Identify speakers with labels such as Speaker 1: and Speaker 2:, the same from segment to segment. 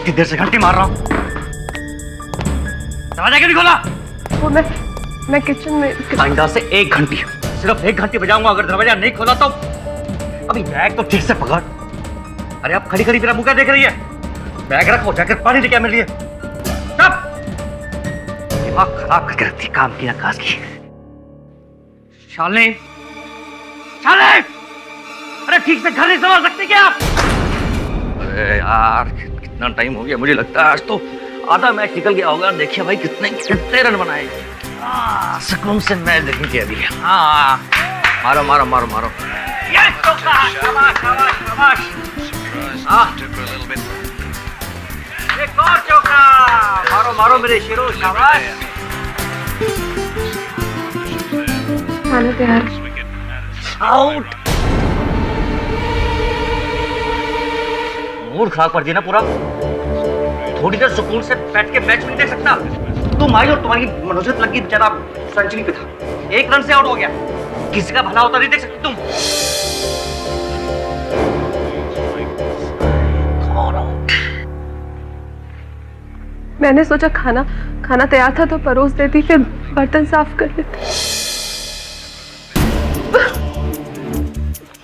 Speaker 1: कितनी देर से घंटी मार रहा हूँ, दरवाजा क्यों नहीं खोला?
Speaker 2: वो मैं किचन में।
Speaker 1: आइंदा से 1 घंटी, सिर्फ 1 घंटी बजाऊंगा। अगर दरवाजा नहीं खोला तो अभी बैग तो ठीक से पकड़। अरे आप खड़ी खड़ी मेरा मुंह क्या देख रही है? बैग रखो, जाकर पानी लेके आ मेरे लिए। चुप! दिमाग खराब करके रखती, काम की ना काज की। शालिनी, शालिनी! अरे ठीक से घर नहीं संभाल सकते क्या आप? अरे यार कितना टाइम हो गया, मुझे लगता है आज तो आधा मैच निकल गया होगा। देखिए भाई कितने रन बनाए। सुकून से मैच देखेंगे अभी। हाँ मारो मारो मारो मारो। शाबाश शाबाश शाबाश। एक और चौका। मारो मारो मेरे शेरों, शाबाश।
Speaker 2: खाना तैयार।
Speaker 1: आउट। मूड खराब कर दिया ना पूरा। थोड़ी देर सुकून से बैठ के मैच नहीं देख सकता? तुम आई और तुम्हारी मनोजत लगी बेचारा सेंचुरी पे था, 1 रन से आउट हो गया। किसी का भला होता नहीं देख सकते तुम?
Speaker 2: मैंने सोचा खाना तैयार था तो परोस देती, फिर बर्तन साफ कर लेती।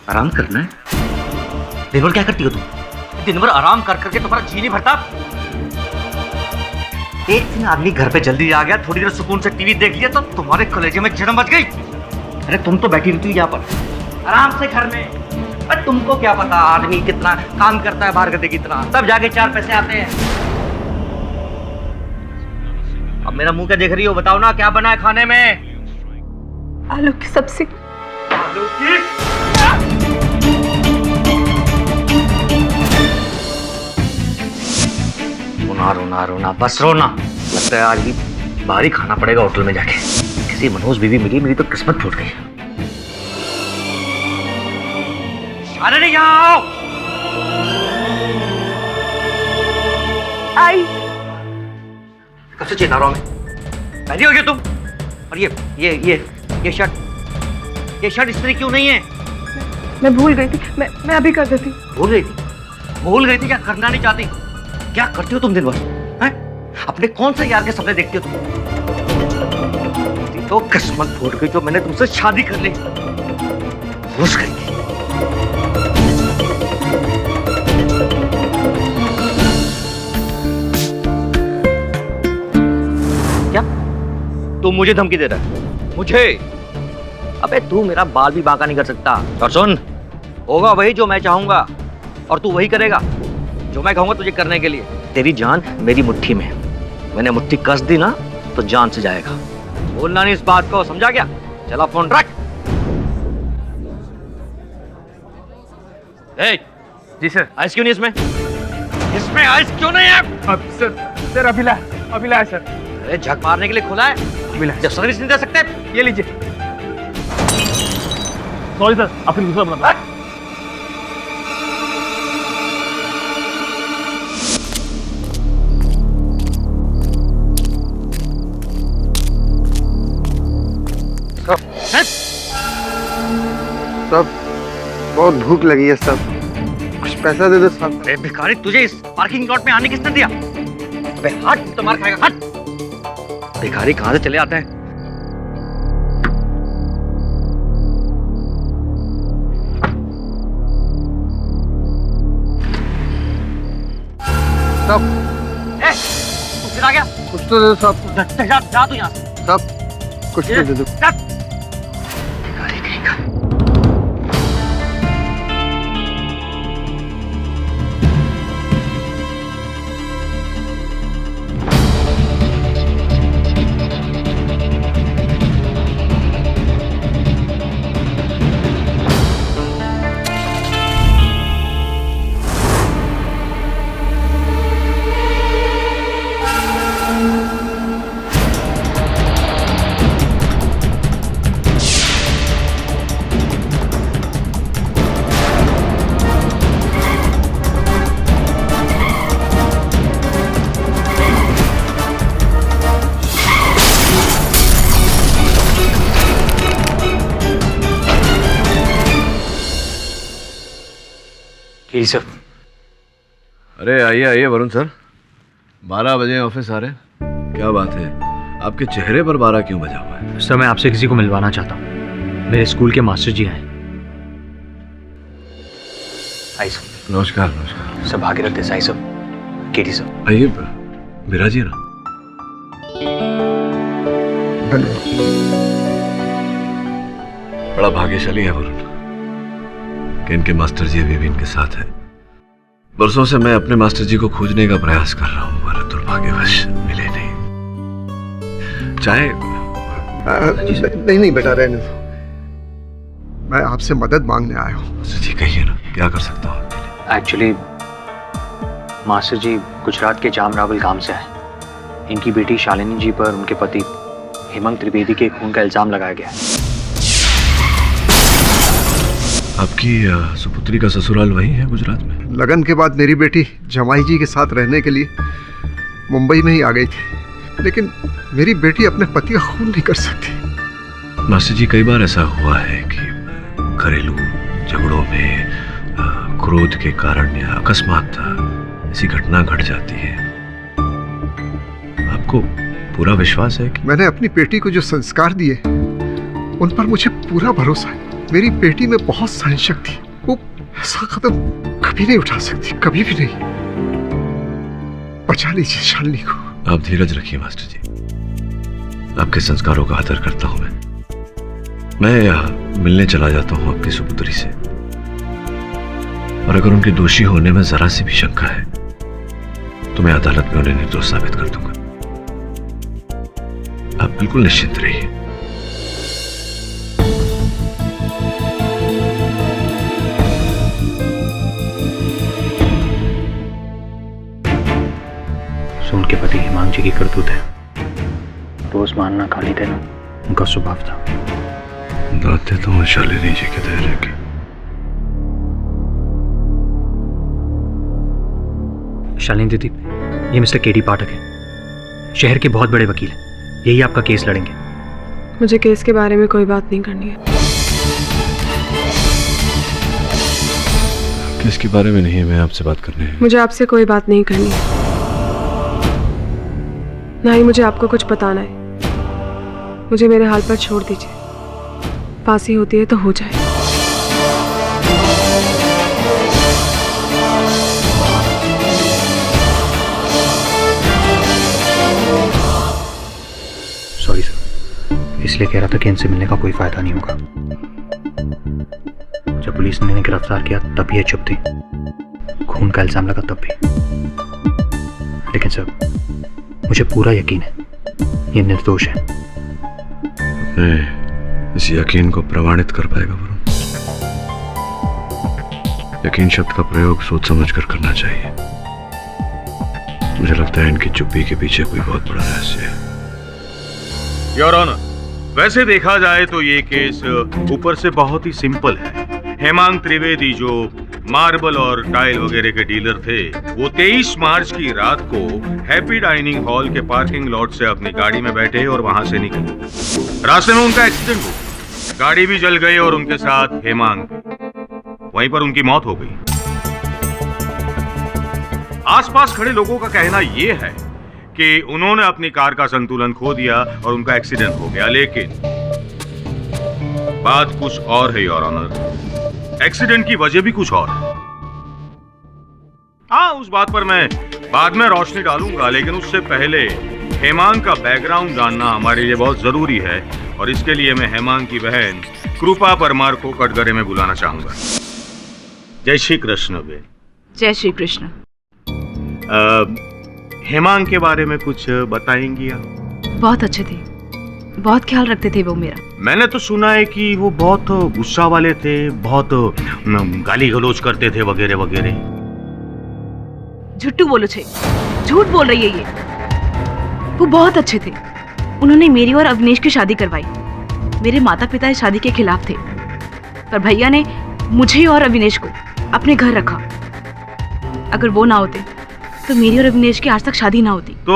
Speaker 1: आराम करना है? दिन भर क्या करती हो तुम? दिन भर आराम कर करके तुम्हारा जी नहीं भरता? एक दिन आदमी घर पे जल्दी आ गया, थोड़ी देर सुकून से टीवी देख लिया तो तुम्हारे कलेजे में जलन बच गई। अरे तुम तो बैठी रहती हो यहाँ पर आराम से घर में। अरे तुमको क्या पता आदमी कितना काम करता है बाहर गधे की तरह, तब जाके 4 पैसे आते हैं। अब मेरा मुंह क्या देख रही हो? बताओ ना क्या बना है खाने में?
Speaker 2: आलू की सब्जी।
Speaker 1: आलू की? रोना रोना रोना, बस रोना। लगता है आज भी बाहर ही खाना पड़ेगा होटल में जाके। किसी मनोज बीवी मिली, मेरी तो किस्मत फूट गई। अरे नहीं यहाँ आओ।
Speaker 2: आई।
Speaker 1: कब से चिल्ला रहा हूं मैं? पहली हो गई तुम। और ये शर्ट इस्त्री क्यों नहीं है?
Speaker 2: मैं भूल गई थी। मैं अभी कर देती।
Speaker 1: भूल गई थी? भूल गई थी? क्या करना नहीं चाहती? क्या करती हो तुम दिन भर? हैं? अपने कौन से यार के सपने देखती हो तुम? तो किस्मत फूट गई जो मैंने तुमसे शादी कर ली। घुस गई। क्या तू मुझे धमकी दे रहा है? मुझे? अबे तू मेरा बाल भी बांका नहीं कर सकता। और सुन, होगा वही जो मैं चाहूंगा और तू वही करेगा जो मैं कहूंगा तुझे करने के लिए। तेरी जान मेरी मुट्ठी में है। मैंने मुट्ठी कस दी ना तो जान से जाएगा। बोलना नहीं इस बात को, समझा क्या? चला फोन रख।
Speaker 3: जी सर।
Speaker 1: आइस क्यों नहीं इसमें? इसमें आइस क्यों नहीं है?
Speaker 3: सर अभी लाया सर।
Speaker 1: अरे झक मारने के लिए खुला है, जब सर्विस नहीं दे सकते।
Speaker 3: ये लीजिए। सॉरी सर, आपने दूसरा बना।
Speaker 4: सब बहुत भूख लगी है सब, कुछ पैसा दे दो साहब।
Speaker 1: अरे भिखारी, तुझे इस पार्किंग लॉट में आने किसने दिया? अबे हट, तो मार खाएगा, हट। भिखारी कहां से चले आते हैं?
Speaker 4: सब
Speaker 1: तू फिर आ गया?
Speaker 4: कुछ तो दे दो साहब।
Speaker 1: जा तू यहाँ से।
Speaker 4: सब कुछ तो दे दो।
Speaker 1: भिखारी कहीं का।
Speaker 5: सर। अरे आइए आइए वरुण सर, 12 बजे ऑफिस आ रहे हैं? क्या बात है, आपके चेहरे पर 12 क्यों बजा हुआ है?
Speaker 1: सर मैं आपसे किसी को मिलवाना चाहता हूँ। मेरे स्कूल के मास्टर जी आए। आई सर।
Speaker 5: नमस्कार नमस्कार।
Speaker 1: Sir Bhagirath Desai sir, KD sir.
Speaker 5: आइए, बिराजिए ना। बड़ा भाग्यशाली है वरुण कि इनके मास्टर जी अभी भी इनके साथ है। बरसों से मैं अपने मास्टर जी को खोजने का प्रयास कर रहा हूँ, पर दुर्भाग्यवश मिले नहीं। चाहे
Speaker 4: नहीं बेटा, रहने दो। मैं आपसे मदद मांगने आया हूँ।
Speaker 5: मास्टर जी कहिए ना, क्या कर सकता हूँ?
Speaker 1: एक्चुअली मास्टर जी गुजरात के जामरावल गांव से आए। इनकी बेटी शालिनी जी पर उनके पति हेमंत त्रिवेदी के खून का इल्जाम लगाया गया है।
Speaker 5: आपकी सुपुत्री का ससुराल वही है गुजरात में?
Speaker 4: लगन के बाद मेरी बेटी जमाई जी के साथ रहने के लिए मुंबई में ही आ गई थी, लेकिन मेरी बेटी अपने पति का खून नहीं कर सकती।
Speaker 5: मास्टर जी कई बार ऐसा हुआ है कि घरेलू झगड़ों में क्रोध के कारण या अकस्मात ऐसी घटना घट जाती है। आपको पूरा विश्वास है कि?
Speaker 4: मैंने अपनी बेटी को जो संस्कार दिए उन पर मुझे पूरा भरोसा है। मेरी बेटी में बहुत सहन शक्ति, वो ऐसा कदम कभी नहीं उठा सकती, कभी भी नहीं। बचा लीजिए शालिनी को।
Speaker 5: आप धीरज रखिए मास्टर जी, आपके संस्कारों का आदर करता हूं मैं मिलने चला जाता हूं आपकी सुपुत्री से, और अगर उनके दोषी होने में जरा सी भी शंका है तो मैं अदालत में उन्हें निर्दोष साबित कर दूंगा। आप बिल्कुल निश्चिंत रहिए।
Speaker 1: सोन के पति हेमांग जी की करतूत है। रोज मारना खाली देना उनका स्वभाव था।
Speaker 5: दाते तो शालिनी जी के धैर्य की।
Speaker 1: शालिनी दीदी, ये मिस्टर केडी पाठक है, शहर के बहुत बड़े वकील हैं। यही आपका केस लड़ेंगे।
Speaker 2: मुझे केस के बारे में कोई बात नहीं करनी है।
Speaker 5: केस के बारे में नहीं है, मैं आपसे बात करनी है।
Speaker 2: मुझे आपसे कोई बात नहीं करनी है, ना ही मुझे आपको कुछ बताना है। मुझे मेरे हाल पर छोड़ दीजिए। फांसी होती है तो हो जाए।
Speaker 1: सॉरी सर, इसलिए कह रहा था कि इनसे मिलने का कोई फायदा नहीं होगा। जब पुलिस ने इन्हें गिरफ्तार किया तब भी ये चुप थी, खून का इल्जाम लगा तब भी। लेकिन सर, मुझे पूरा यकीन है ये निर्दोष है।
Speaker 5: इस यकीन को प्रमाणित कर पाएगा वरुण? यकीन शब्द का प्रयोग सोच समझ कर करना चाहिए। मुझे लगता है इनकी चुप्पी के पीछे कोई बहुत बड़ा रहस्य है।
Speaker 6: योर ऑनर, वैसे देखा जाए तो ये केस ऊपर से बहुत ही सिंपल है। हेमांग त्रिवेदी जो मार्बल और टाइल वगैरह के डीलर थे, वो 23 मार्च की रात को हैप्पी डाइनिंग हॉल के पार्किंग लॉट से अपनी गाड़ी में बैठे और वहां से निकले। रास्ते में उनका एक्सीडेंट हुआ, गाड़ी भी जल गई और उनके साथ हेमांग, वहीं पर उनकी मौत हो गई। आसपास खड़े लोगों का कहना यह है कि उन्होंने अपनी कार का संतुलन खो दिया और उनका एक्सीडेंट हो गया, लेकिन बात कुछ और है योर ऑनर। एक्सीडेंट की वजह भी कुछ और है। हाँ, उस बात पर मैं बाद में रोशनी डालूंगा, लेकिन उससे पहले हेमांग का बैकग्राउंड जानना हमारे लिए बहुत जरूरी है, और इसके लिए मैं हेमांग की बहन कृपा परमार को कटघरे में बुलाना चाहूंगा। जय श्री कृष्ण बे।
Speaker 7: जय श्री कृष्ण।
Speaker 6: हेमांग के बारे में कुछ बताएंगी आप?
Speaker 7: बहुत अच्छे थे, बहुत ख्याल रखते थे वो मेरा।
Speaker 6: मैंने तो सुना है कि वो बहुत गुस्सा वाले थे, बहुत गाली गलौज करते थे वगैरह वगैरह।
Speaker 7: झूठू बोलो छे, झूठ बोल रही है ये। वो बहुत अच्छे थे। उन्होंने मेरी और अविनेश की शादी करवाई। मेरे माता पिता इस शादी के खिलाफ थे, पर भैया ने मुझे और अविनेश को अपने घर रखा। अगर वो ना होते तो मेरी और अविनेश की आज तक शादी ना होती।
Speaker 6: तो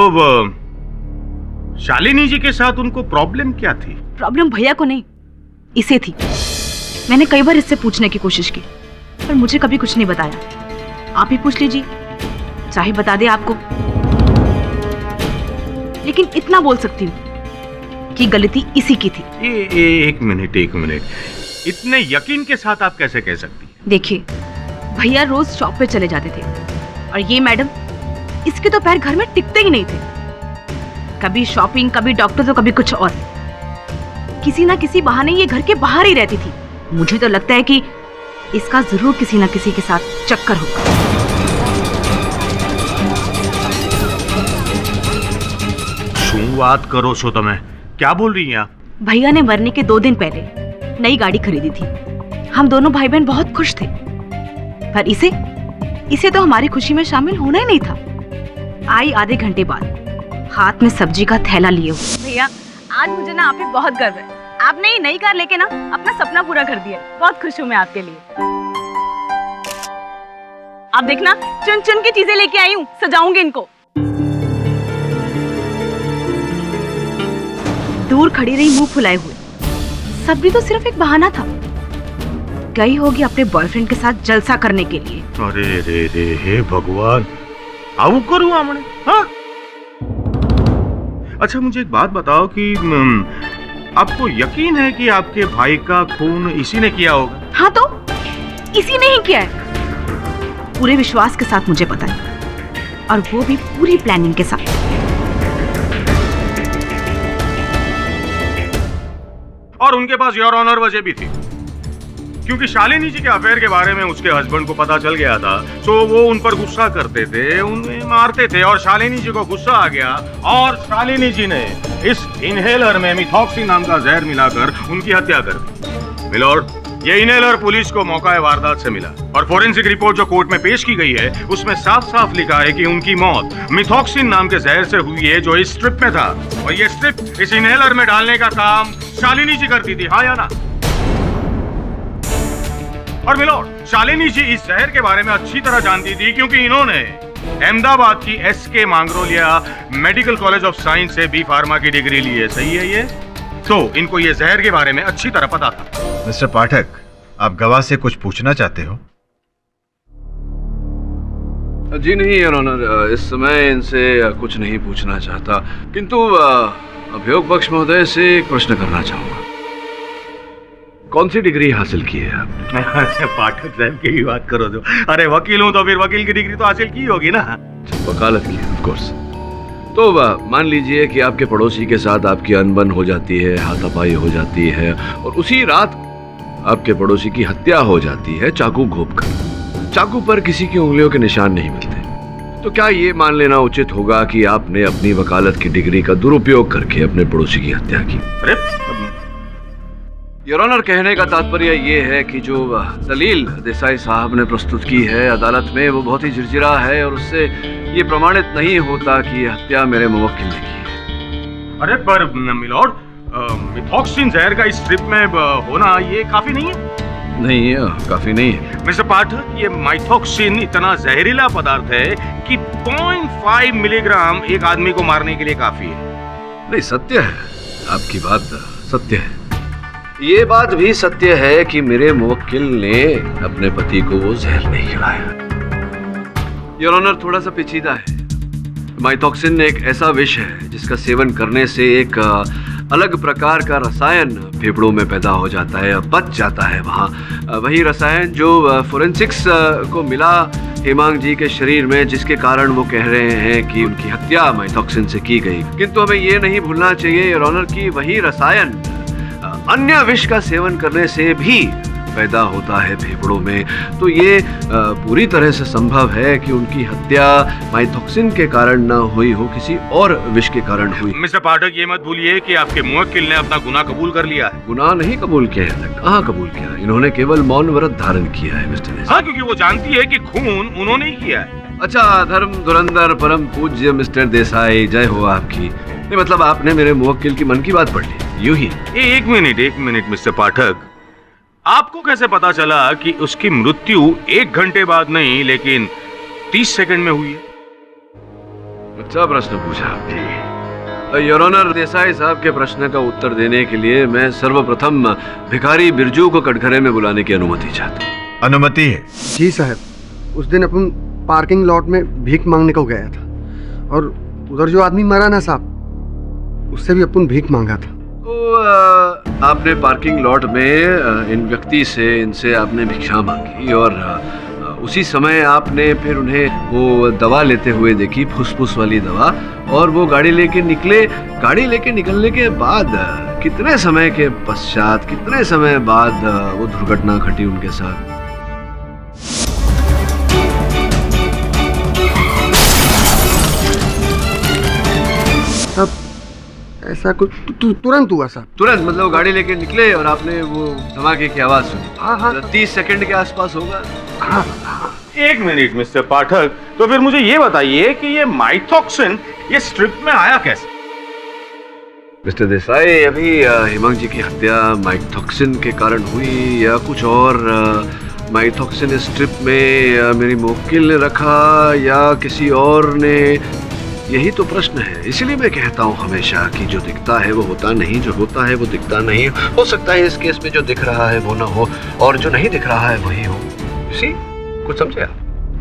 Speaker 6: शालिनी जी के साथ उनको प्रॉब्लम क्या थी?
Speaker 7: प्रॉब्लम भैया को नहीं, इसे थी। मैंने कई बार इससे पूछने की कोशिश की, पर मुझे कभी कुछ नहीं बताया। आप ही पूछ लीजिए, चाहे बता दे आपको। लेकिन इतना बोल सकती हूँ कि गलती इसी की थी।
Speaker 6: एक मिनट, इतने यकीन के साथ आप कैसे कह सकती हैं?
Speaker 7: देखिए, भैया रोज शॉप पे चले जाते थे और ये मैडम, इसके तो पैर घर में टिकते ही नहीं थे। कभी शॉपिंग, कभी डॉक्टर, तो कभी कुछ और। किसी ना किसी बहाने ये घर के बाहर ही रहती थी। मुझे तो लगता है कि इसका जरूर किसी ना किसी के साथ चक्कर होगा।
Speaker 6: શું વાત કરો છો તમે? क्या बोल रही हैं आप?
Speaker 7: भैया ने मरने के 2 दिन पहले नई गाड़ी खरीदी थी। हम दोनों भाई बहन बहुत खुश थे, पर इसे तो हमारी खुशी में शामिल होना ही नहीं था। आई आधे घंटे बाद हाथ में सब्जी का थैला लिए हुए। भैया, आज मुझे ना आप पे बहुत गर्व है। आपने ये नई कार लेके ना अपना सपना पूरा कर दिया। बहुत खुश हूँ मैं आपके लिए। आप देखना, चुन चुन के चीजें लेके आई हूँ, सजाऊंगी इनको। दूर खड़ी रही मुंह फुलाए हुए। सब भी तो सिर्फ एक बहाना था। गई होगी अपने बॉयफ्रेंड के साथ जलसा करने के लिए।
Speaker 6: अरे रे रे, हे भगवान, आऊ करूँ हमने? हाँ? अच्छा, मुझे एक बात बताओ कि आपको यकीन है कि आपके भाई का खून इसी ने किया होगा?
Speaker 7: हाँ, तो इसी ने ही किया है। पूरे विश्वास के साथ मुझे पता है, और वो भी पूरी प्लानिंग के साथ।
Speaker 6: और उनके पास योर ऑनर वजह भी थी, क्योंकि शालिनी जी के अफेयर के बारे में उसके हस्बैंड को पता चल गया था। तो वो उन पर गुस्सा करते थे, उन्हें मारते थे, और शालिनी जी को गुस्सा आ गया और शालिनी जी ने इस इनहेलर में मिथॉक्सिन नाम का जहर मिलाकर उनकी हत्या कर दी। मिलॉर्ड, ये इनहेलर पुलिस को मौका वारदात से मिला, और फोरेंसिक रिपोर्ट जो कोर्ट में पेश की गई है उसमें साफ साफ लिखा है कि उनकी मौत मिथॉक्सिन नाम के जहर से हुई है, जो इस स्ट्रिप में था। और ये स्ट्रिप इस इनहेलर में डालने का काम शालिनी जी करती थी, हाँ या ना? और मिलॉर्ड, शालिनी जी इस जहर के बारे में अच्छी तरह जानती थी, क्योंकि इन्होंने अहमदाबाद की SK Mangrolia medical college of science से B फार्मा की डिग्री ली है। सही है ये? तो इनको ये जहर के बारे में अच्छी तरह पता था।
Speaker 8: मिस्टर पाठक, आप गवाह से कुछ पूछना चाहते हो?
Speaker 5: जी नहीं योर ऑनर, इस समय इनसे कुछ नहीं पूछना चाहता, किंतु अभियोग पक्ष महोदय से एक प्रश्न करना चाहूंगा। कौन सी डिग्री हासिल की है आपने?
Speaker 6: पाठक साहब की भी बात करो। जो अरे वकील हूं तो फिर वकील की डिग्री तो हासिल की होगी ना।
Speaker 5: वकालत की, ऑफ कोर्स। तो मान लीजिए कि आपके पड़ोसी के साथ आपकी अनबन हो जाती है, हाथापाई हो जाती है, और उसी रात आपके पड़ोसी की हत्या हो जाती है चाकू घोंपकर। चाकू पर किसी की उंगलियों के निशान नहीं मिलते, तो क्या ये मान लेना उचित होगा कि आपने अपनी वकालत की डिग्री का दुरुपयोग करके अपने पड़ोसी की हत्या की?
Speaker 6: अरे
Speaker 5: योर ऑनर, कहने का तात्पर्य ये है कि जो दलील देसाई साहब ने प्रस्तुत की है अदालत में, वो बहुत ही झिरझिरा है, और उससे ये प्रमाणित नहीं होता कि यह हत्या मेरे मुवक्किल ने की है।
Speaker 6: अरे पर मिलॉर्ड, मिथॉक्सिन जहर का इस स्ट्रिप में होना ये काफी नहीं है?
Speaker 5: नहीं, काफी नहीं है
Speaker 6: मिस्टर पाठक। ये माइथॉक्सिन इतना जहरीला पदार्थ है कि 0.5 मिलीग्राम एक आदमी को मारने के लिए काफी है।
Speaker 5: नहीं, सत्य है, आपकी बात सत्य है। ये बात भी सत्य है कि मेरे मुवक्किल ने अपने पति को वो जहर नहीं खिलाया। योर ऑनर, थोड़ा सा पेचीदा है। माइथॉक्सिन एक ऐसा विष है जिसका सेवन करने से एक अलग प्रकार का रसायन फेफड़ों में पैदा हो जाता है, बच जाता है वहाँ। वही रसायन जो फोरेंसिक्स को मिला हेमांग जी के शरीर में, जिसके कारण वो कह रहे हैं कि उनकी हत्या माइथॉक्सिन से की गई। किंतु हमें ये नहीं भूलना चाहिए योर ऑनर कि वही रसायन अन्य विष का सेवन करने से भी पैदा होता है फेफड़ों में। तो ये पूरी तरह से संभव है कि उनकी हत्या माइथॉक्सिन के कारण न हुई हो, किसी और विष के कारण हुई।
Speaker 6: मिस्टर पाठक, ये मत भूलिए कि आपके मुवक्किल ने अपना गुनाह कबूल कर लिया है।
Speaker 5: गुनाह नहीं कबूल किया है। कहाँ कबूल किया? इन्होंने केवल मौन व्रत धारण किया है मिस्टर देसाई।
Speaker 6: हाँ, क्योंकि वो जानती है कि खून उन्होंने ही किया है।
Speaker 5: अच्छा, धर्म धुरंधर परम पूज्य मिस्टर देसाई, जय हो आपकी। नहीं, मतलब आपने मेरे मुवक्किल की मन की बात पढ़ ली, यूं ही।
Speaker 6: एक मिनट मिस्टर पाठक, आपको कैसे पता चला कि उसकी मृत्यु 1 घंटे बाद नहीं लेकिन 30 सेकंड में हुई है?
Speaker 5: अच्छा प्रश्न पूछा आपने। योर ऑनर, देसाई साहब के प्रश्न का उत्तर देने के लिए मैं सर्वप्रथम भिखारी बिरजू को कटघरे में बुलाने की अनुमति चाहता हूँ।
Speaker 8: अनुमति है?
Speaker 9: जी साहब, उस दिन अपन पार्किंग लॉट में भीख मांगने को गया था, और उधर जो आदमी मरा ना साहब, उससे भी अपन भीख मांगा था।
Speaker 5: तो आपने पार्किंग लॉट में इन व्यक्ति से इनसे आपने भिक्षा मांगी और उसी समय आपने फिर उन्हें वो दवा लेते हुए देखी, फुसफुस वाली दवा, और वो गाड़ी लेके निकले। गाड़ी लेके निकलने के बाद कितने समय के पश्चात, कितने समय बाद वो दुर्घटना घटी उनके साथ?
Speaker 9: साहब ऐसा कुछ तुरंत हुआ साहब।
Speaker 5: तुरंत मतलब गाड़ी लेके निकले और आपने वो धमाके की आवाज सुनी?
Speaker 9: हाँ हाँ
Speaker 5: 30 सेकंड के आसपास होगा।
Speaker 6: एक मिनट मिस्टर पाठक, तो फिर मुझे ये बताइए कि ये माइथॉक्सिन ये स्ट्रिप में आया कैसे?
Speaker 5: मिस्टर देसाई, अभी हेमांग जी की हत्या माइथॉक्सिन के कारण हुई या कुछ और? माइथॉक्सिन स्ट्रिप में मेरी मुवक्किल ने रखा या किसी और ने, यही तो प्रश्न है। इसलिए मैं कहता हूँ हमेशा कि जो दिखता है वो होता नहीं, जो होता है वो दिखता नहीं। हो सकता है इस केस में जो दिख रहा है वो ना हो और जो नहीं दिख रहा है वही हो। इसी कुछ समझे आप?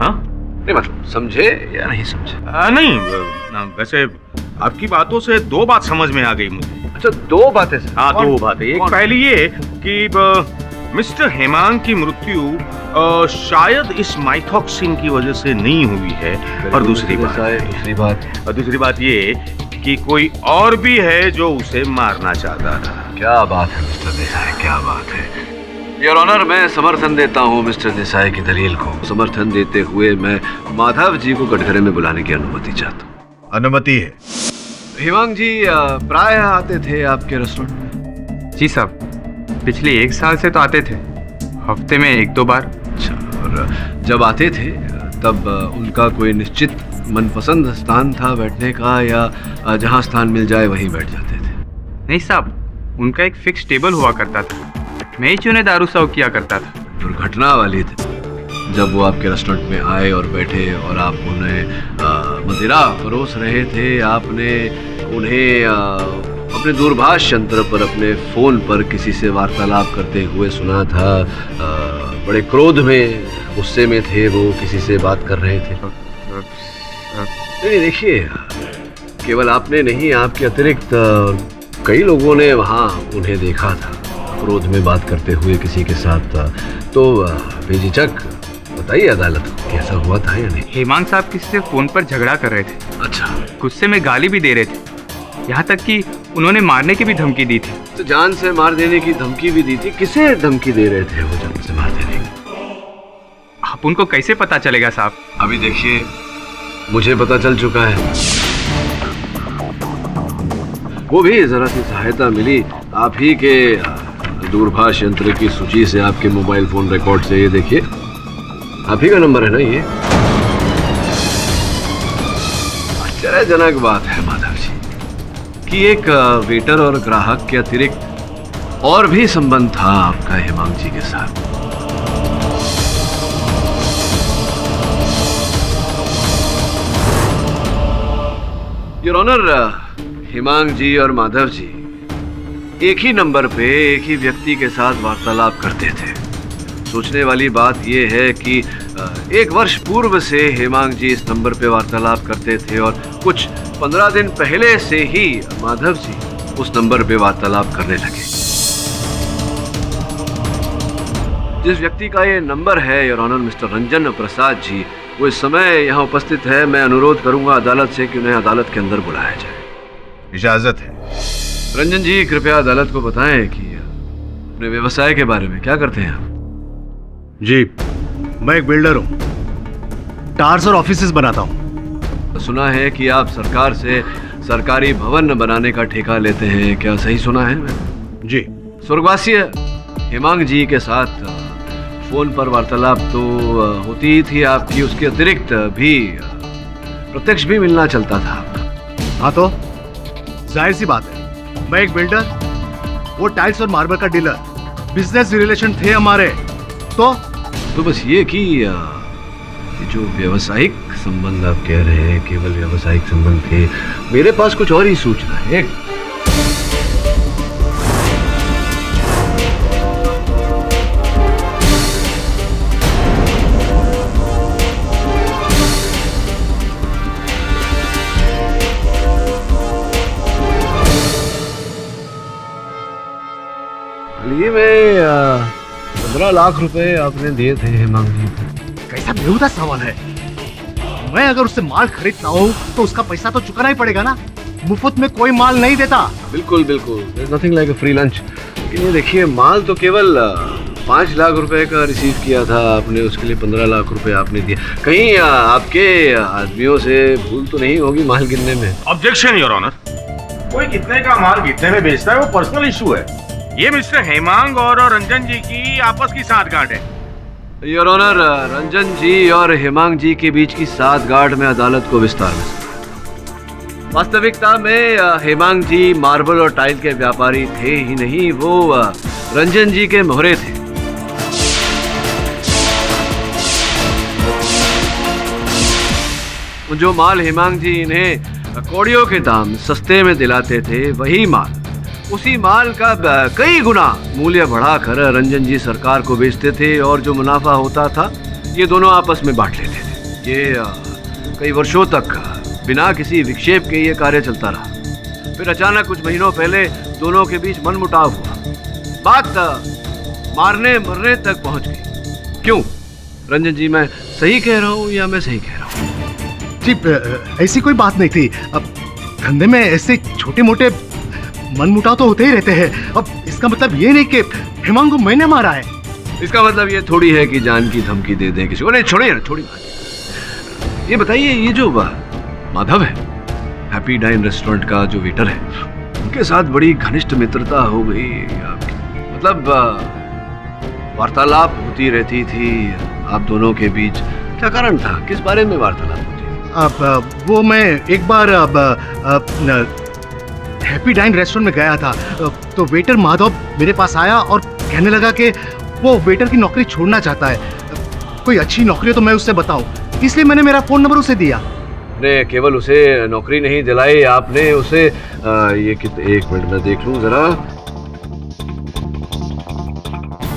Speaker 6: हाँ
Speaker 5: नहीं मतलब समझे या नहीं समझे?
Speaker 6: नहीं, वैसे आपकी बातों से दो बात समझ में आ गई मुझे।
Speaker 5: अच्छा, दो बातें सर?
Speaker 6: हाँ, दो बातें। एक पहली ये कि मिस्टर हेमांग की मृत्यु शायद इस माइथॉक्सिन की वजह से नहीं हुई है, और दूसरी बात ये कि कोई और भी है जो उसे मारना चाहता था।
Speaker 5: क्या बात है मिस्टर देसाई, क्या बात है। योर ऑनर, मैं समर्थन देता हूँ मिस्टर देसाई की दलील को। समर्थन देते हुए मैं माधव जी को कटघरे में बुलाने की अनुमति चाहता हूँ।
Speaker 8: अनुमति है।
Speaker 5: हेमांग जी प्राय आते थे आपके रेस्टोरेंट में?
Speaker 3: जी साहब, पिछले 1 साल से तो आते थे, हफ्ते में 1-2 बार।
Speaker 5: अच्छा, और जब आते थे तब उनका कोई निश्चित मनपसंद स्थान था बैठने का, या जहाँ स्थान मिल जाए वहीं बैठ जाते थे?
Speaker 3: नहीं साहब, उनका एक फिक्स टेबल हुआ करता था, मैं ही उन्हें दारू सर्व किया करता था।
Speaker 5: दुर्घटना वाली थी जब वो आपके रेस्टोरेंट में आए और बैठे और आप उन्हें मदिरा परोस रहे थे। आपने उन्हें अपने दूरभाष यंत्र पर अपने फ़ोन पर किसी से वार्तालाप करते हुए सुना था। बड़े क्रोध में, गुस्से में थे वो, किसी से बात कर रहे थे। नहीं देखिए, केवल आपने नहीं, आपके अतिरिक्त कई लोगों ने वहाँ उन्हें देखा था क्रोध में बात करते हुए किसी के साथ। तो बेझिझक बताइए अदालत को, कैसा हुआ था या नहीं?
Speaker 3: हेमांग साहब किसी से फोन पर झगड़ा कर रहे थे।
Speaker 5: अच्छा।
Speaker 3: गुस्से में गाली भी दे रहे थे, यहाँ तक कि उन्होंने मारने की भी धमकी दी थी।
Speaker 5: तो जान से मार देने की धमकी भी दी थी? किसे धमकी दे रहे थे वो जान से मार देने की?
Speaker 3: आप उनको कैसे पता चलेगा साहब?
Speaker 5: अभी देखिए, मुझे पता चल चुका है। वो भी जरा सी सहायता मिली आप ही के दूरभाष यंत्र की सूची से, आपके मोबाइल फोन रिकॉर्ड से। ये देखिए, आप ही का नंबर है ना ये? आश्चर्यजनक बात है माधव जी कि एक वेटर और ग्राहक के अतिरिक्त और भी संबंध था आपका हेमांग जी के साथ। योर ऑनर, हेमांग जी और माधव जी एक ही नंबर पे एक ही व्यक्ति के साथ वार्तालाप करते थे। सोचने वाली बात यह है कि 1 वर्ष पूर्व से हेमांग जी इस नंबर पे वार्तालाप करते थे और कुछ 15 दिन पहले से ही माधव जी उस नंबर पे वार्तालाप करने लगे। जिस व्यक्ति का ये नंबर है your honour, mister Ranjan Prasad ji, वो इस समय यहाँ उपस्थित है। मैं अनुरोध करूंगा अदालत से कि उन्हें अदालत के अंदर बुलाया जाए।
Speaker 8: इजाजत है।
Speaker 5: रंजन जी, कृपया अदालत को बताएं कि अपने व्यवसाय के बारे में क्या करते हैं आप?
Speaker 10: जी, मैं एक बिल्डर हूँ, टार्स और ऑफिसेस बनाता हूँ।
Speaker 5: सुना है कि आप सरकार से सरकारी भवन बनाने का ठेका लेते हैं, क्या सही सुना है?
Speaker 10: जी।
Speaker 5: स्वर्गवासी हेमांग जी के साथ फोन पर वार्तालाप तो होती ही थी आपकी, उसके अतिरिक्त भी प्रत्यक्ष भी मिलना चलता था आपका।
Speaker 10: हाँ, तो जाहिर सी बात है, मैं एक बिल्डर, वो टाइल्स और मार्बल का डीलर, बिजनेस रिलेशन थे हमारे। तो
Speaker 5: बस ये कि जो व्यावसायिक संबंध आप कह रहे हैं केवल व्यावसायिक संबंध थे, मेरे पास कुछ और ही सूचना है। जी मैं 15 लाख रुपए आपने दिए थे हेमांग जी को।
Speaker 10: कैसा बेहुदा सवाल है। मैं अगर उससे माल खरीदता हूँ तो उसका पैसा तो चुकाना ही पड़ेगा ना। मुफ्त में कोई माल नहीं देता।
Speaker 5: बिल्कुल बिल्कुल, nothing like a free lunch. लेकिन ये देखिए, माल तो केवल 5 लाख रुपए का रिसीव किया था आपने, उसके लिए 15 लाख रुपए आपने दिए। कहीं आपके आदमियों से भूल तो नहीं होगी माल गिनने में?
Speaker 6: Objection your honour. कोई कितने का माल कितने में बेचता है वो पर्सनल इशू है। ये मिस्टर हेमांग और रंजन जी की आपस की साठगांठ है।
Speaker 5: योर ऑनर, रंजन जी और हेमांग जी के बीच की साठगांठ में अदालत को विस्तार में वास्तविकता में हेमांग जी मार्बल और टाइल के व्यापारी थे ही नहीं, वो रंजन जी के मोहरे थे। जो माल हेमांग जी इन्हें कौड़ियों के दाम सस्ते में दिलाते थे, वही माल, उसी माल का कई गुना मूल्य बढ़ाकर रंजन जी सरकार को बेचते थे और जो मुनाफा होता था ये दोनों आपस में बांट लेते थे। ये कई वर्षों तक बिना किसी विक्षेप के ये कार्य चलता रहा। फिर अचानक कुछ महीनों पहले दोनों के बीच मनमुटाव हुआ। बात मारने मरने तक पहुंच गई। क्यों रंजन जी, मैं सही कह रहा हूं या मैं सही कह रहा हूं?
Speaker 10: जी ऐसी कोई बात नहीं थी। अब धंधे में ऐसे छोटे मोटे मनमुटाव तो होते ही रहते हैं। अब इसका मतलब ये नहीं कि हेमांग को मैंने मारा है।
Speaker 5: इसका मतलब ये थोड़ी है कि जान की धमकी दे दें किसी को। नहीं छोड़िए ना, छोड़िए। ये बताइए, ये जो माधव है, हैप्पी डाइन रेस्टोरेंट का जो वेटर है, उनके साथ बड़ी घनिष्ठ मित्रता हो गई आपकी? मतलब वार्तालाप होती रहती थी आप दोनों के बीच, क्या कारण था? किस बारे में वार्तालाप होती?
Speaker 10: अब वो मैं एक बार हैप्पी डाइन रेस्टोरेंट में गया था तो वेटर माधव मेरे पास आया और कहने लगा कि वो वेटर की नौकरी छोड़ना चाहता है। कोई अच्छी नौकरी हो तो मैं उससे बताऊं, इसलिए मैंने मेरा फोन नंबर उसे दिया।
Speaker 5: आपने केवल उसे नौकरी नहीं दिलाई, आपने उसे एक मिनट में देख लूं जरा,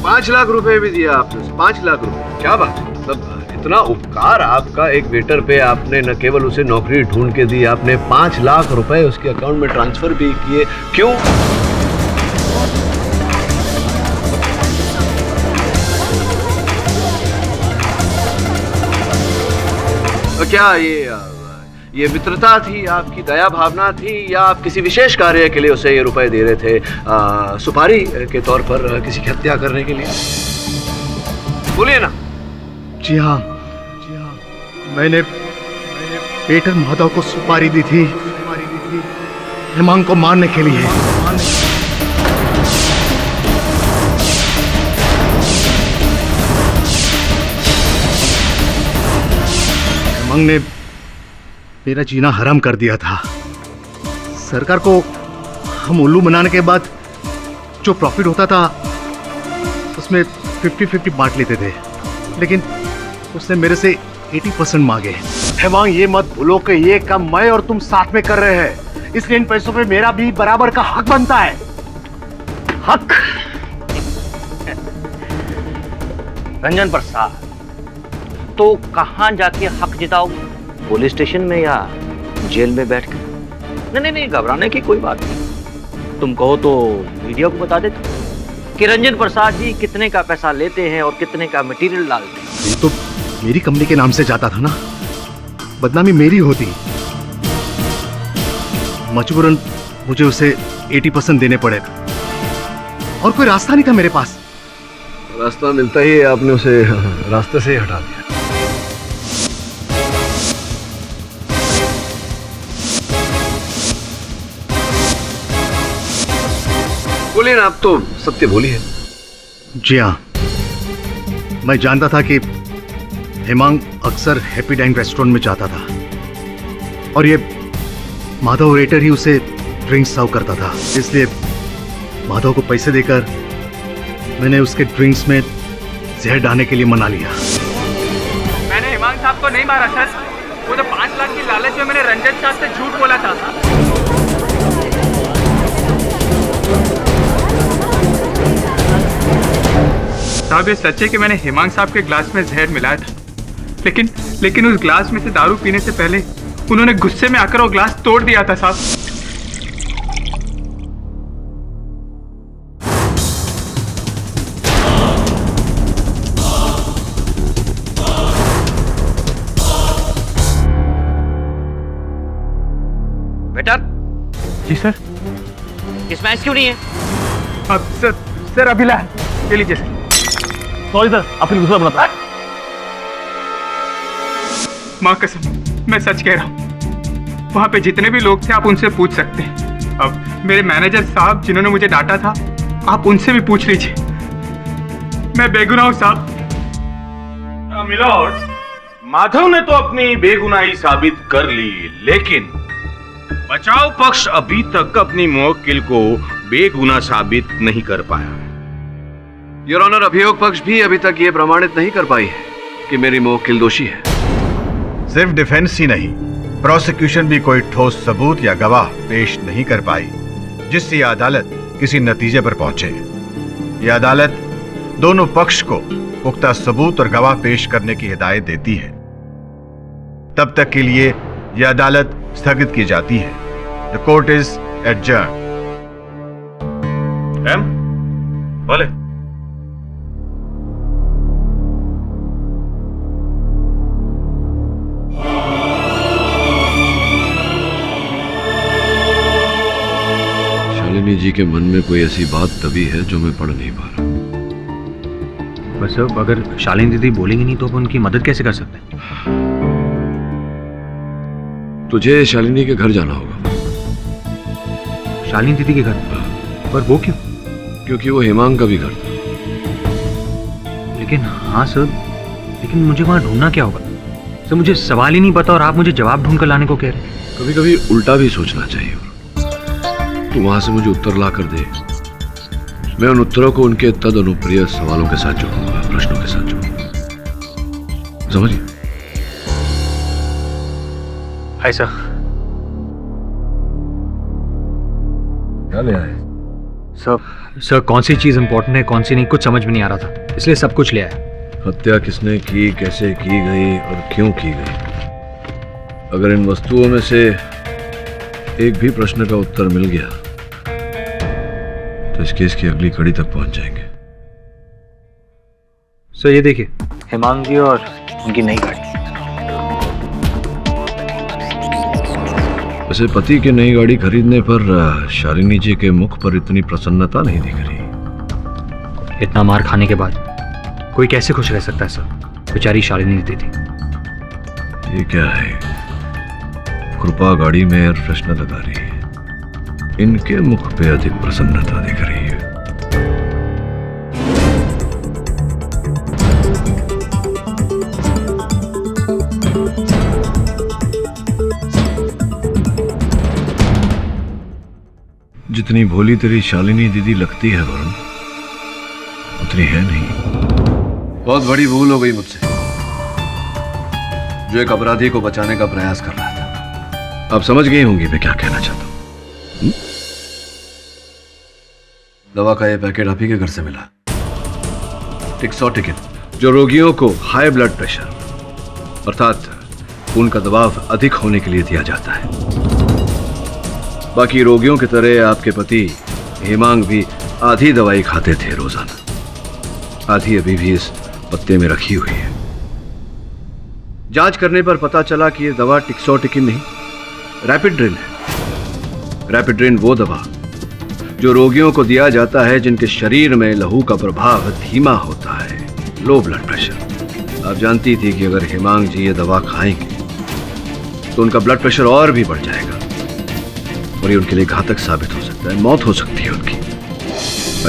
Speaker 5: 5 लाख रुपए भी दिया आपने। 5 लाख रुपए, क्या बात है। मतलब इतना उपकार आपका एक वेटर पे, आपने न केवल उसे नौकरी ढूंढ के दी, आपने 5 लाख रुपए उसके अकाउंट में ट्रांसफर भी किए। क्यों? तो क्या ये मित्रता थी, आपकी दया भावना थी, या आप किसी विशेष कार्य के लिए उसे ये रुपए दे रहे थे, सुपारी के तौर पर किसी की हत्या करने के लिए? बोलिए ना।
Speaker 10: जी हाँ, मैंने वेटर माधव को सुपारी दी थी हेमांग को मारने के लिए। हेमांग ने मेरा जीना हराम कर दिया था। सरकार को हम उल्लू बनाने के बाद जो प्रॉफिट होता था उसमें 50-50 बांट लेते थे, लेकिन उसने मेरे से 80% मांगे। हेमांग, ये मत भूलो कि ये काम मैं और तुम साथ में कर रहे हैं, इसलिए इन पैसों पे मेरा भी बराबर का हक बनता है।
Speaker 1: हक? रंजन प्रसाद, तो कहां जाके हक जिताओ? पुलिस स्टेशन में या जेल में बैठ कर? नहीं, घबराने की कोई बात नहीं। तुम कहो तो मीडिया को बता देते कि रंजन प्रसाद जी कितने का पैसा लेते हैं और कितने का मटेरियल डालते हैं।
Speaker 10: ये तो मेरी कंपनी के नाम से जाता था ना, बदनामी मेरी होती। मजबूरन मुझे उसे 80% देने पड़े और कोई रास्ता नहीं था मेरे पास।
Speaker 5: रास्ता मिलता ही आपने उसे रास्ते से हटा दिया। बोलिए ना, आप तो सत्य बोलिए।
Speaker 10: जी हाँ, मैं जानता था कि हेमांग अक्सर हैप्पी डाइन रेस्टोरेंट में जाता था और ये माधव वेटर ही उसे ड्रिंक्स सर्व करता था, इसलिए माधव को पैसे देकर मैंने उसके ड्रिंक्स में जहर डालने के लिए मना लिया।
Speaker 3: मैंने हेमांग साहब को नहीं मारा सर, वो तो 5 लाख की लालच में मैंने रंजन साहब से झूठ बोला था। साहब, ये सच है कि मैंने हेमांग साहब के ग्लास में जहर मिलाया था, लेकिन उस ग्लास में से दारू पीने से पहले उन्होंने गुस्से में आकर वो ग्लास तोड़ दिया था साहब।
Speaker 1: वेटर,
Speaker 3: जी सर।
Speaker 1: इसमें आइस क्यों नहीं है?
Speaker 3: अब सर अभी ला, ये लीजिए सर।
Speaker 10: सॉरी सर, आपने दूसरा बना था।
Speaker 3: माँ कसम, मैं सच कह रहा हूँ। वहाँ पे जितने भी लोग थे आप उनसे पूछ सकते हैं। अब मेरे मैनेजर साहब जिन्होंने मुझे डांटा था, आप उनसे भी पूछ लीजिए। मैं बेगुनाह हूँ साहब।
Speaker 6: मिलॉर्ड, माधव ने तो अपनी बेगुनाही साबित कर ली, लेकिन बचाव पक्ष अभी तक अपनी मुवक्किल को बेगुनाह साबित नहीं कर पाया।
Speaker 5: योर ऑनर, अभियोग पक्ष भी अभी तक ये प्रमाणित नहीं कर पाई है कि मेरी मुवक्किल दोषी है।
Speaker 8: सिर्फ डिफेंस ही नहीं, प्रोसिक्यूशन भी कोई ठोस सबूत या गवाह पेश नहीं कर पाई जिससे यह अदालत किसी नतीजे पर पहुंचे। यह अदालत दोनों पक्ष को पुख्ता सबूत और गवाह पेश करने की हिदायत देती है। तब तक के लिए यह अदालत स्थगित की जाती है। The court is adjourn.
Speaker 6: बोले
Speaker 5: शालिनी जी के मन में कोई ऐसी बात दबी है जो मैं पढ़ नहीं पा रहा।
Speaker 1: बस अब अगर शालिनी दीदी बोलेंगी नहीं तो अपन उनकी मदद कैसे कर सकते हैं?
Speaker 5: तुझे शालिनी के घर जाना होगा।
Speaker 1: शालिनी दीदी के घर? पर वो क्यों?
Speaker 5: क्योंकि वो हेमांग का भी घर था।
Speaker 1: लेकिन हाँ सर, लेकिन मुझे वहां ढूंढना क्या होगा? सर मुझे सवाल ही नहीं पता और आप मुझे जवाब ढूंढ कर लाने को कह रहे हैं।
Speaker 5: कभी कभी उल्टा भी सोचना चाहिए। तू वहां से मुझे उत्तर ला कर दे, मैं उन उत्तरों को उनके तद अनुप्रिय सवालों के साथ जोड़ूंगा, प्रश्नों के साथ जोड़ूंगा। समझिए?
Speaker 1: Hi sir.
Speaker 5: क्या ले आए?
Speaker 1: सर कौन सी चीज इंपॉर्टेंट है कौन सी नहीं, कुछ समझ में नहीं आ रहा था, इसलिए सब कुछ ले आया।
Speaker 5: हत्या किसने की, कैसे की गई और क्यों की गई? अगर इन वस्तुओं में से एक भी प्रश्न का उत्तर मिल गया तो इस केस की अगली कड़ी तक पहुंच जाएंगे।
Speaker 1: सर ये देखिए, हेमांग जी और उनकी नई गाड़ी।
Speaker 5: वैसे पति की नई गाड़ी खरीदने पर शालिनी जी के मुख पर इतनी प्रसन्नता नहीं दिख रही।
Speaker 1: इतना मार खाने के बाद कोई कैसे खुश रह सकता है सर? बेचारी शालिनी दीदी।
Speaker 5: ये क्या है? कृपा गाड़ी में एयर फ्रेशनर लगा रही है, इनके मुख पे अधिक प्रसन्नता दिख रही है। जितनी भोली तेरी शालिनी दीदी लगती है वरुण, उतनी है नहीं। बहुत बड़ी भूल हो गई मुझसे, जो एक अपराधी को बचाने का प्रयास कर रहा था। आप समझ गई होंगी मैं क्या कहना चाहता हूं। दवा का यह पैकेट आप ही के घर से मिला, टिक्सोटिकिन, जो रोगियों को हाई ब्लड प्रेशर अर्थात खून का दबाव अधिक होने के लिए दिया जाता है। बाकी रोगियों की तरह आपके पति हेमांग भी आधी दवाई खाते थे रोजाना, आधी अभी भी इस पत्ते में रखी हुई है। जांच करने पर पता चला कि यह दवा टिक्सोटिकिन नहीं, रैपिड्रिन है। रैपिड्रिन वो दवा जो रोगियों को दिया जाता है जिनके शरीर में लहू का प्रभाव धीमा होता है, लो ब्लड प्रेशर। आप जानती थी कि अगर हेमांग जी ये दवा खाएंगे तो उनका ब्लड प्रेशर और भी बढ़ जाएगा और ये उनके लिए घातक साबित हो सकता है, मौत हो सकती है उनकी।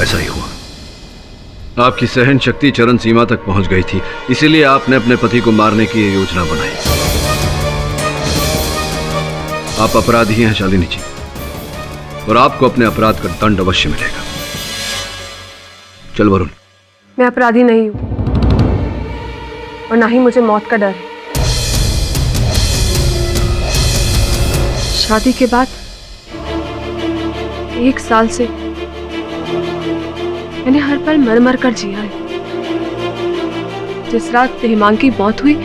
Speaker 5: ऐसा ही हुआ। आपकी सहन शक्ति चरम सीमा तक पहुंच गई थी, इसीलिए आपने अपने पति को मारने की ये योजना बनाई। आप अपराधी हैं शालिनी जी, और आपको अपने अपराध का दंड अवश्य मिलेगा। चल वरुण।
Speaker 2: मैं अपराधी नहीं हूं और ना ही मुझे मौत का डर है। शादी के बाद 1 साल से मैंने हर पल मर मर कर जिया है। जिस रात हेमांग की मौत हुई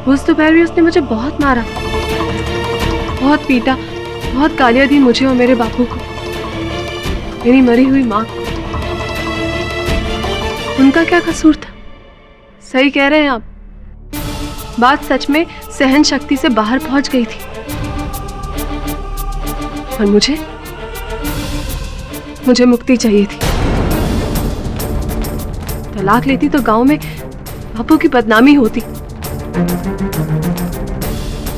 Speaker 2: उस दोपहर भी उसने मुझे बहुत मारा, बहुत पीटा, बहुत गालियां दी मुझे और मेरे बापू को, मेरी मरी हुई माँ को। उनका क्या कसूर था? सही कह रहे हैं आप, बात सच में सहन शक्ति से बाहर पहुंच गई थी। और मुझे मुक्ति चाहिए थी। तलाक लेती तो गांव में बापू की बदनामी होती,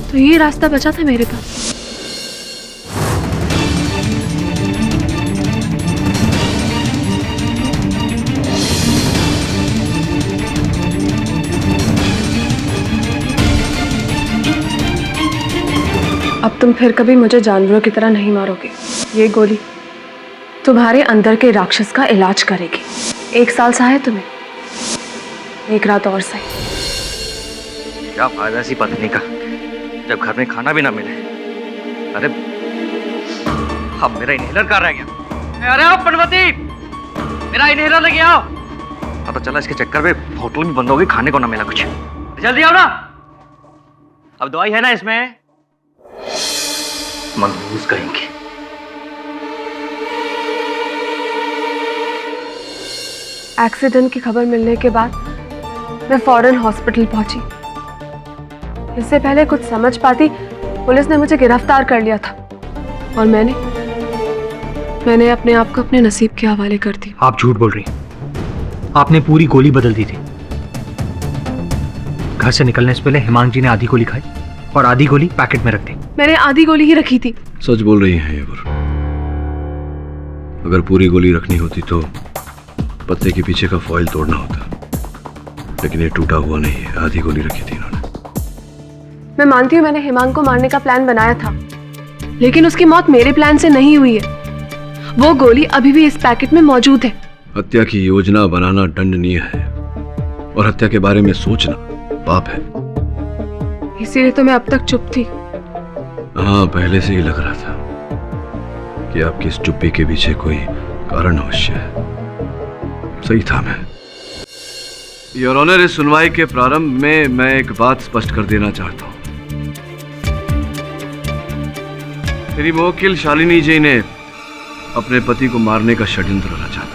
Speaker 2: तो ये रास्ता बचा था मेरे पास। अब तुम फिर कभी मुझे जानवरों की तरह नहीं मारोगे। ये गोली तुम्हारे अंदर के राक्षस का इलाज करेगी। 1 साल सा है तुम्हें, 1 रात और सही।
Speaker 1: क्या फायदा ऐसी पत्नी का जब घर में खाना भी ना मिले। अरे अब मेरा इनहेलर कहाँ रह गया? अरे आओ पनवती, मेरा इनहेलर लेके आओ। पता चला इसके चक्कर में होटल भी बंद हो गई, खाने को ना मिला कुछ। जल्दी आओ ना। अब दवाई है ना इसमें? मनहूस कहेंगे।
Speaker 2: एक्सीडेंट की खबर मिलने के बाद मैं फौरन हॉस्पिटल पहुंची। इससे पहले कुछ समझ पाती, पुलिस ने मुझे गिरफ्तार कर लिया था और मैंने अपने आप को अपने नसीब के हवाले कर दी।
Speaker 10: आप झूठ बोल रही हैं। आपने पूरी गोली बदल दी थी। घर से निकलने से पहले हिमांग जी ने आधी गोली खाई और आधी गोली पैकेट में रख दी।
Speaker 2: मैंने आधी गोली ही रखी थी।
Speaker 5: सच बोल रही हैं ये। अगर पूरी गोली रखनी होती तो पत्ते के पीछे का फॉइल तोड़ना होता, लेकिन ये टूटा हुआ नहीं है, आधी गोली रखी थी इन्होंने।
Speaker 2: मैं मानती हूँ मैंने हिमांग को मारने का प्लान बनाया था, लेकिन उसकी मौत मेरे प्लान से नहीं हुई है। वो गोली अभी भी इस पैकेट में मौजूद है।
Speaker 5: हत्या की योजना बनाना दंडनीय है और हत्या के बारे में सोचना पाप है।
Speaker 2: इसीलिए तो मैं अब तक चुप थी।
Speaker 5: हाँ, पहले से ही लग रहा था कि आपकी इस चुप्पी के पीछे कोई कारण अवश्य है। सही था मैं। योर ऑनर, इस सुनवाई के प्रारंभ में मैं एक बात स्पष्ट कर देना चाहता हूं। मेरी मुवक्किल शालिनी जी ने अपने पति को मारने का षड्यंत्र रचा था।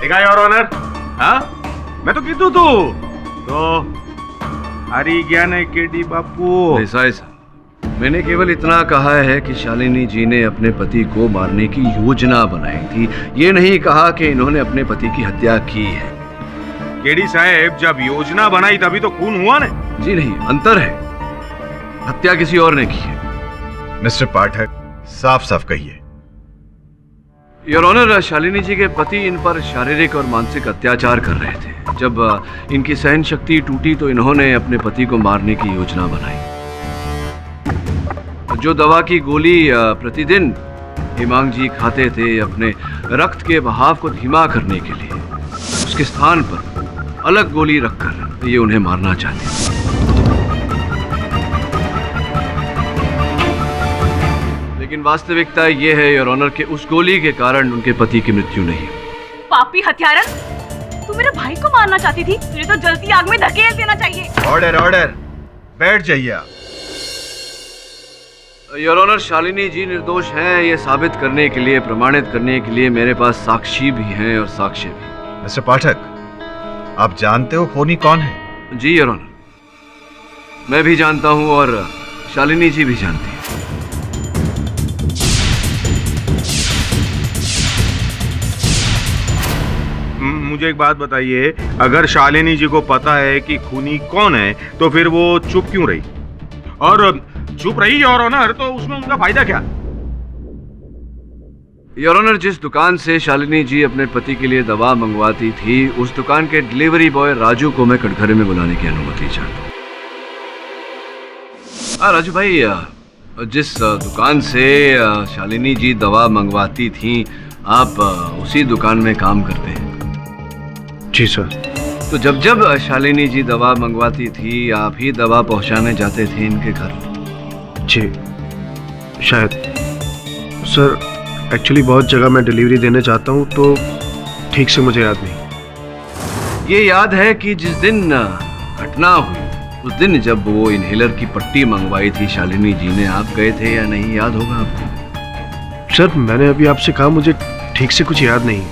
Speaker 6: देखा योर ऑनर? हाँ, मैं तो कीधु तू तो हरी ज्ञान है केडी बापू।
Speaker 5: देसाई साहब, मैंने केवल इतना कहा है कि शालिनी जी ने अपने पति को मारने की योजना बनाई थी। ये नहीं कहा कि इन्होंने अपने पति की हत्या की है।
Speaker 6: केडी साहब, जब योजना बनाई तभी तो खून हुआ ना?
Speaker 5: जी नहीं, अंतर है। हत्या किसी और ने की है।
Speaker 8: मिस्टर पाठक, साफ साफ कहिए।
Speaker 5: योर ऑनर, शालिनी जी के पति इन पर शारीरिक और मानसिक अत्याचार कर रहे थे। जब इनकी सहन शक्ति टूटी तो इन्होंने अपने पति को मारने की योजना बनाई। जो दवा की गोली प्रतिदिन हिमांग जी खाते थे अपने रक्त के बहाव को धीमा करने के लिए, उसके स्थान पर अलग गोली रखकर ये उन्हें मारना चाहते थे। लेकिन वास्तविकता ये है योर ऑनर कि उस गोली के कारण उनके पति की मृत्यु नहीं हुई।
Speaker 7: पापी हत्यारन, तू मेरे भाई को मारना चाहती थी। तुझे तो जल्दी आग में धकेल देना चाहिए।
Speaker 8: ऑर्डर ऑर्डर, बैठ जाइए आप।
Speaker 5: योर ऑनर, शालिनी जी निर्दोष हैं ये साबित करने के लिए, प्रमाणित करने के लिए मेरे पास साक्षी भी हैं और साक्ष्य भी।
Speaker 8: मिस्टर पाठक, आप जानते हो खूनी कौन है?
Speaker 5: जी योर ऑनर, मैं भी जानता हूं और शालिनी जी भी जानती हैं।
Speaker 6: मुझे एक बात बताइए, अगर शालिनी जी को पता है कि खूनी कौन है तो फिर वो चुप क्यों रही? और चुप रही योर ऑनर तो उसमें उनका फायदा क्या?
Speaker 5: योर ऑनर, जिस दुकान से शालिनी जी अपने पति के लिए दवा मंगवाती थी, उस दुकान के डिलीवरी बॉय राजू को मैं कटघरे में बुलाने की अनुमति चाहता हूँ। राजू भाई, जिस दुकान से शालिनी जी दवा मंगवाती थी, आप उसी दुकान में काम करते हैं?
Speaker 10: जी सर।
Speaker 5: तो जब जब शालिनी जी दवा मंगवाती थी, आप ही दवा पहुंचाने जाते थे इनके घर?
Speaker 11: जी शायद सर, एक्चुअली बहुत जगह मैं डिलीवरी देने जाता हूँ तो ठीक से मुझे याद नहीं।
Speaker 5: ये याद है कि जिस दिन घटना हुई उस दिन जब वो इनहेलर की पट्टी मंगवाई थी शालिनी जी ने, आप गए थे या नहीं, याद होगा आपको?
Speaker 11: सर मैंने अभी आपसे कहा मुझे ठीक से कुछ याद नहीं है।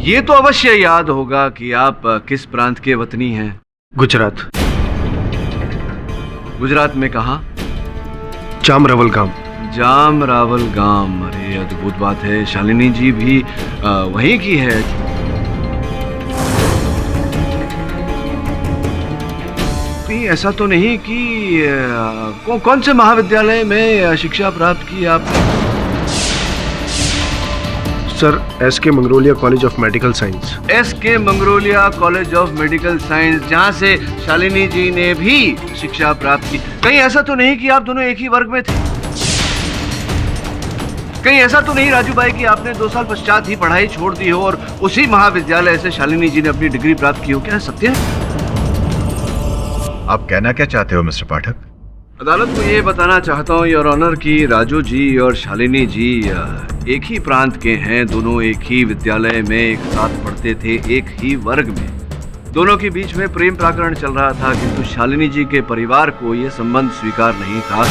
Speaker 5: ये तो अवश्य याद होगा कि आप किस प्रांत के वतनी हैं।
Speaker 11: गुजरात,
Speaker 5: गुजरात में कहाँ?
Speaker 11: जामरावल गांव।
Speaker 5: जामरावल गांव, अरे अद्भुत बात है। शालिनी जी भी वहीं की है। कहीं ऐसा तो नहीं कि कौन से महाविद्यालय में शिक्षा प्राप्त की आपने?
Speaker 11: सर, S K Mangrolia college of medical science.
Speaker 5: S K Mangrolia college of medical science, जहां से शालिनी जी ने भी शिक्षा प्राप्त की। कहीं ऐसा तो नहीं कि आप दोनों एक ही वर्ग में थे? कहीं ऐसा तो नहीं राजू भाई कि आपने 2 साल पश्चात ही पढ़ाई छोड़ दी हो और उसी महाविद्यालय से शालिनी जी ने अपनी डिग्री प्राप्त की हो? क्या सत्य है?
Speaker 8: आप कहना क्या चाहते हो मिस्टर पाठक?
Speaker 5: अदालत को ये बताना चाहता हूँ योर ऑनर कि राजू जी और शालिनी जी एक ही प्रांत के हैं। दोनों एक ही विद्यालय में एक साथ पढ़ते थे, एक ही वर्ग में। दोनों के बीच में प्रेम प्रकरण चल रहा था, किंतु शालिनी जी के परिवार को यह संबंध स्वीकार नहीं था।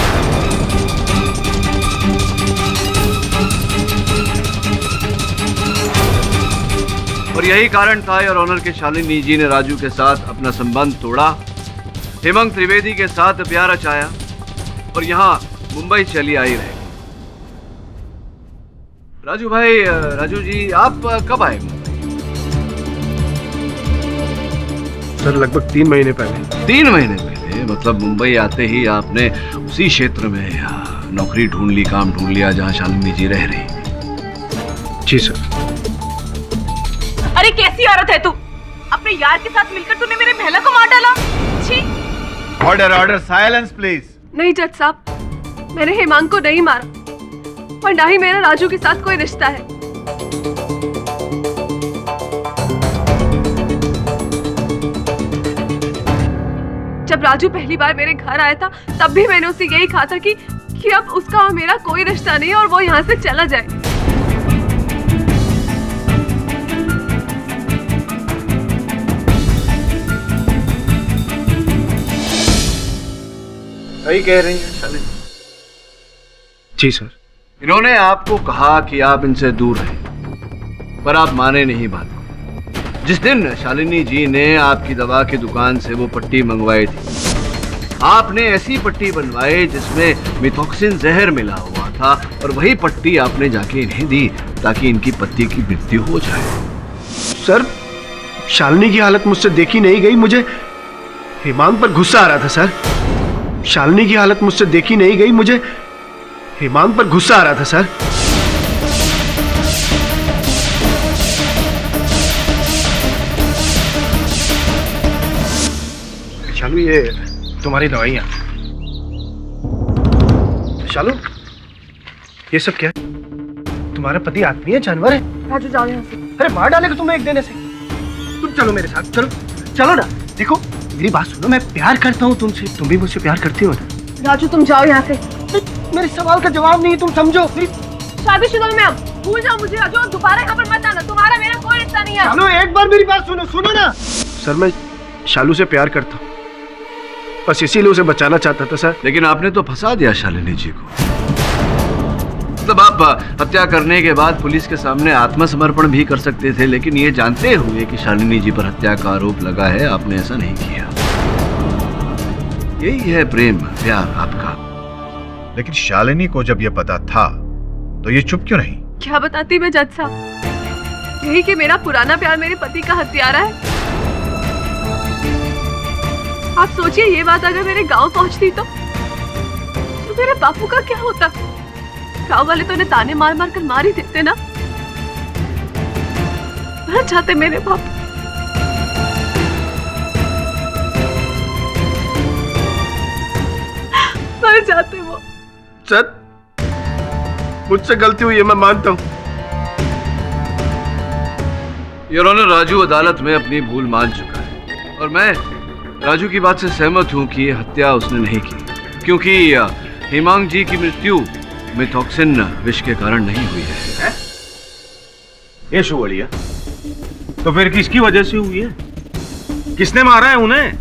Speaker 5: और यही कारण था योर ऑनर के शालिनी जी ने राजू के साथ अपना संबंध तोड़ा, हेमंत त्रिवेदी के साथ प्यार रचाया और यहाँ मुंबई चली आई रहे। राजू भाई, राजू जी, आप कब आए मुंबई?
Speaker 11: सर, लगभग 3 महीने पहले।
Speaker 5: 3 महीने पहले? मतलब मुंबई आते ही आपने उसी क्षेत्र में नौकरी ढूंढ ली, काम ढूंढ लिया जहाँ शालिनी जी रह रही?
Speaker 11: जी सर।
Speaker 7: अरे कैसी औरत है तू? अपने यार के साथ मिलकर तूने मेरे महला को मार डाला। छी!
Speaker 8: Order order, silence please.
Speaker 2: नहीं जज साहब, मैंने हेमांग को नहीं मारा और ना ही मेरा राजू के साथ कोई रिश्ता है। जब राजू पहली बार मेरे घर आया था तब भी मैंने उसे यही कहा था कि अब उसका और मेरा कोई रिश्ता नहीं और वो यहाँ से चला जाए।
Speaker 5: सही कह रही हैं शालिनी
Speaker 11: जी सर।
Speaker 5: इन्होंने आपको कहा कि आप इनसे दूर रहें, पर आप माने नहीं बात को। जिस दिन शालिनी जी ने आपकी दवा की दुकान से वो पट्टी मंगवाई थी, आपने ऐसी पट्टी बनवाई जिसमें मिथॉक्सिन जहर मिला हुआ था और वही पट्टी आपने जाके इन्हें दी ताकि इनकी पति की मृत्यु हो जाए।
Speaker 11: सर, शालिनी की हालत मुझसे देखी नहीं गई। मुझे हेमांग पर गुस्सा आ रहा था सर। शालिनी की हालत मुझसे देखी नहीं गई। मुझे हेमांग पर गुस्सा आ रहा था सर। शालू, ये तुम्हारी दवाइयाँ। शालू, ये सब क्या है? तुम्हारा पति आदमी है, जानवर है?
Speaker 2: राजू जाओ यहाँ से।
Speaker 11: अरे मार डालेगा तुम्हें एक देने से। तुम चलो मेरे साथ, चलो चलो ना। देखो मेरी बात सुनो, मैं प्यार करता हूँ तुमसे, तुम भी मुझसे प्यार करती हो ना?
Speaker 2: राजू तुम जाओ यहाँ से।
Speaker 11: मेरे सवाल का जवाब नहीं, तुम समझो।
Speaker 2: शादीशुदा में अब भूल जाओ मुझे राजू, और दोबारा यहाँ पर मत आना। तुम्हारा मेरा कोई रिश्ता नहीं है।
Speaker 11: शालू, एक बार मेरी बात सुनो, सुनो ना। सर, मैं शालू से प्यार करता हूँ, बस इसीलिए उसे बचाना चाहता था सर।
Speaker 5: लेकिन आपने तो फंसा दिया शालिनी जी को। मतलब आप हत्या करने के बाद पुलिस के सामने आत्मसमर्पण भी कर सकते थे, लेकिन ये जानते हुए कि शालिनी जी पर हत्या का आरोप लगा है, आपने ऐसा नहीं किया। यही है प्रेम, प्यार आपका।
Speaker 8: लेकिन शालिनी को जब यह पता था तो ये चुप क्यों नहीं?
Speaker 2: क्या बताती मैं जज साहब? यही कि मेरा पुराना प्यार मेरे पति का हत्यारा है। आप सोचिए, ये बात अगर मेरे गांव पहुंचती तो मेरे बापू का क्या होता? गांव वाले तो उन्हें ताने मार मार कर मार ही देते ना। मर जाते मेरे बापू। मर जाते वो।
Speaker 11: सर, मुझसे गलती हुई है, मैं मानता हूँ।
Speaker 5: योर ऑनर, राजू अदालत में अपनी भूल मान चुका है और मैं राजू की बात से सहमत हूं कि यह हत्या उसने नहीं की, क्योंकि हेमांग जी की मृत्यु मिथॉक्सिन विष के कारण नहीं हुई है।
Speaker 6: ये शुवलिया, तो फिर किसकी वजह से हुई है? किसने मारा है उन्हें?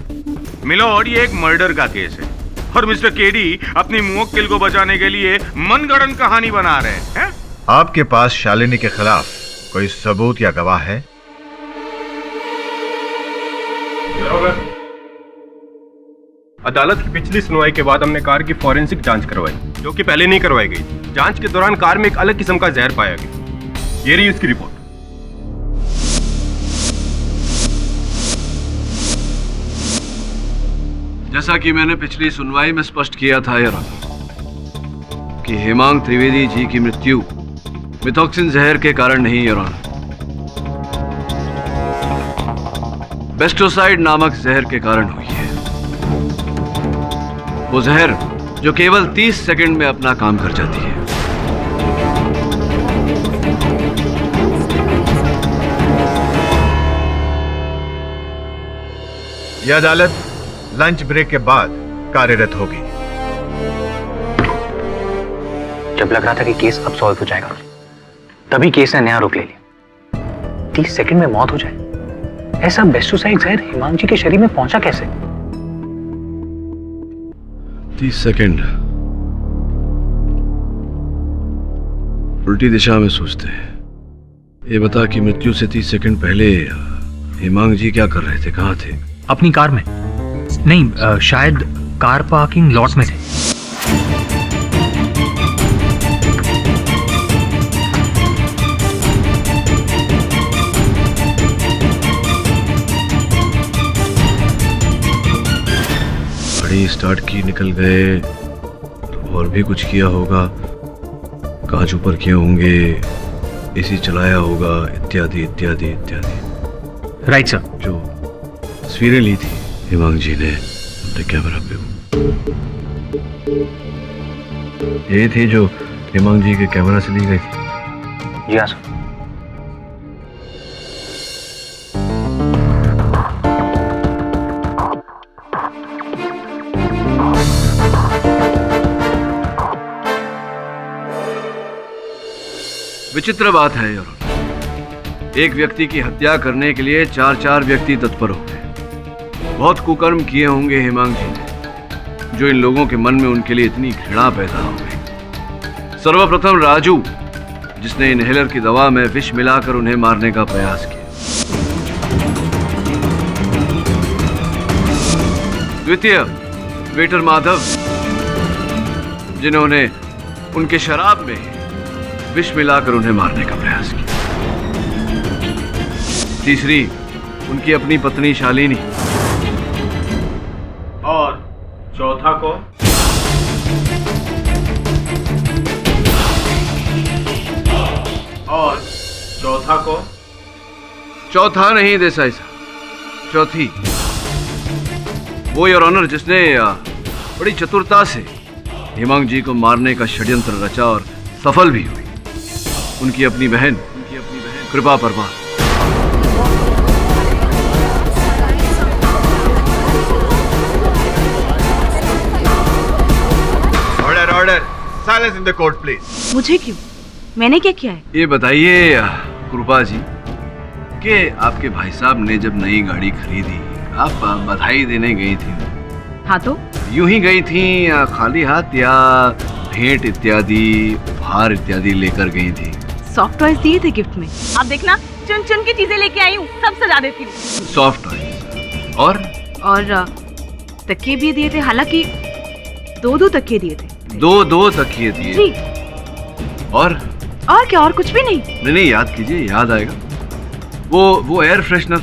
Speaker 6: मिलोड, ये एक मर्डर का केस है और मिस्टर केडी अपनी मुवक्किल को बचाने के लिए मनगढ़ंत कहानी बना रहे हैं।
Speaker 8: आपके पास शालिनी के खिलाफ कोई सबूत या गवाह है?
Speaker 11: अदालत की पिछली सुनवाई के बाद हमने कार की फॉरेंसिक जांच करवाई, जो कि पहले नहीं करवाई गई थी। जांच के दौरान कार में एक अलग किस्म का जहर पाया गया। ये रही उसकी रिपोर्ट।
Speaker 5: जैसा कि मैंने पिछली सुनवाई में स्पष्ट किया था योर ऑनर कि हेमांग त्रिवेदी जी की मृत्यु मिथॉक्सिन जहर के कारण नहीं योर ऑनर, बेस्टोसाइड नामक जहर के कारण हुई है। वो जहर जो केवल 30 सेकंड में अपना काम कर जाती है।
Speaker 8: यह अदालत लंच ब्रेक के बाद कार्यरत होगी।
Speaker 12: जब लग रहा था कि केस अब सॉल्व हो जाएगा, तभी केस ने नया रुख ले लिया। 30 सेकंड में मौत हो जाए, ऐसा बेस्टोसाइड जहर हेमांग जी के शरीर में पहुंचा कैसे?
Speaker 5: 30 सेकंड उल्टी दिशा में सोचते हैं। ये बता कि मृत्यु से 30 सेकंड पहले हेमांग जी क्या कर रहे थे, कहाँ थे?
Speaker 12: अपनी कार में नहीं, शायद कार पार्किंग लॉट में थे।
Speaker 5: गाड़ी स्टार्ट की, निकल गए तो और भी कुछ किया होगा, कांच ऊपर किए होंगे, एसी चलाया होगा, इत्यादि इत्यादि इत्यादि।
Speaker 12: Right sir.
Speaker 5: जो तस्वीरें ली थी हेमांग जी ने अपने कैमरा पे, ये थी जो हेमांग जी के कैमरा से ली गई थी?
Speaker 12: जी हाँ सर।
Speaker 5: विचित्र बात है यार, एक व्यक्ति की हत्या करने के लिए 4 व्यक्ति तत्पर हो गए। बहुत कुकर्म किए होंगे हेमांग जी ने, जो इन लोगों के मन में उनके लिए इतनी घृणा पैदा हो गई। सर्वप्रथम राजू, जिसने इनहेलर की दवा में विष मिलाकर उन्हें मारने का प्रयास किया। द्वितीय वेटर माधव, जिन्होंने उनके शराब में विष मिलाकर उन्हें मारने का प्रयास किया। तीसरी उनकी अपनी पत्नी शालिनी।
Speaker 6: और चौथा को? और चौथा को?
Speaker 5: चौथा नहीं देसाई साहब, चौथी वो योर ऑनर जिसने बड़ी चतुरता से हेमांग जी को मारने का षड्यंत्र रचा और सफल भी हुई। उनकी अपनी बहन कृपा Parmar.
Speaker 8: Order order, silence in the court please.
Speaker 7: मुझे क्यों? मैंने क्या किया है?
Speaker 5: ये बताइए कृपा जी कि आपके भाई साहब ने जब नई गाड़ी खरीदी, आप बधाई देने गई थी?
Speaker 7: हाँ तो
Speaker 5: यूं ही गई थी खाली हाथ, या भेंट इत्यादि उपहार इत्यादि लेकर गई थी?
Speaker 7: सॉफ्ट टॉयज दिए थे गिफ्ट में। आप देखना, चुन चुन के चीजें लेके आई हूँ, सब सजा देती हूँ।
Speaker 5: सॉफ्ट टॉयज और
Speaker 7: तकिए भी दिए थे, हालांकि 2 तकिए दिए थे।
Speaker 5: 2 तकिए दिए
Speaker 7: जी।
Speaker 5: और
Speaker 7: क्या? और कुछ भी नहीं?
Speaker 5: नहीं, याद कीजिए, याद आएगा। वो एयर फ्रेशनर।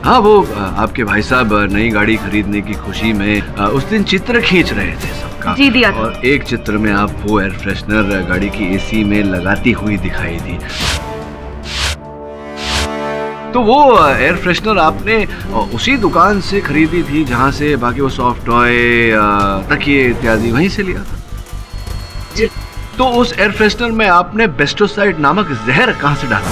Speaker 5: हाँ, वो आपके भाई साहब नई गाड़ी खरीदने की खुशी में उस दिन चित्र खींच रहे थे सबका।
Speaker 7: जी दिया था।
Speaker 5: और एक चित्र में आप वो एयर फ्रेशनर गाड़ी की एसी में लगाती हुई दिखाई दी। तो वो एयर फ्रेशनर आपने उसी दुकान से खरीदी थी जहां से बाकी वो सॉफ्ट टॉय, तकिए इत्यादि वहीं से लिया था?
Speaker 7: जी।
Speaker 5: तो उस एयर फ्रेशनर में आपने बेस्टोसाइड नामक जहर कहां से डाला?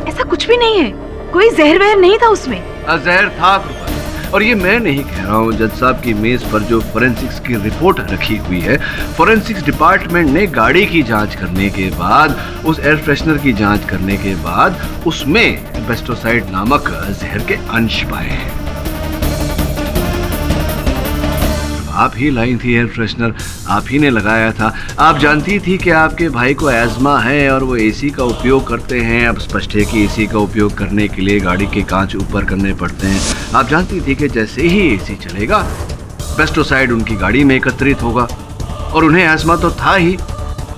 Speaker 7: ऐसा कुछ भी नहीं है, कोई जहर वहर नहीं था उसमें।
Speaker 5: जहर था कृपा। और ये मैं नहीं कह रहा हूँ, जज साहब की मेज पर जो फोरेंसिक्स की रिपोर्ट रखी हुई है, फोरेंसिक्स डिपार्टमेंट ने गाड़ी की जांच करने के बाद, उस एयर फ्रेशनर की जांच करने के बाद उसमें बेस्टोसाइड नामक जहर के अंश पाए हैं। आप ही लाई थी एयर फ्रेशनर, आप ही ने लगाया था। आप जानती थी कि आपके भाई को एज़मा है और वो एसी का उपयोग करते हैं। अब स्पष्ट है कि एसी का उपयोग करने के लिए गाड़ी के कांच ऊपर करने पड़ते हैं। आप जानती थी कि जैसे ही एसी चलेगा पेस्टिसाइड उनकी गाड़ी में एकत्रित होगा, और उन्हें एज़मा तो था ही,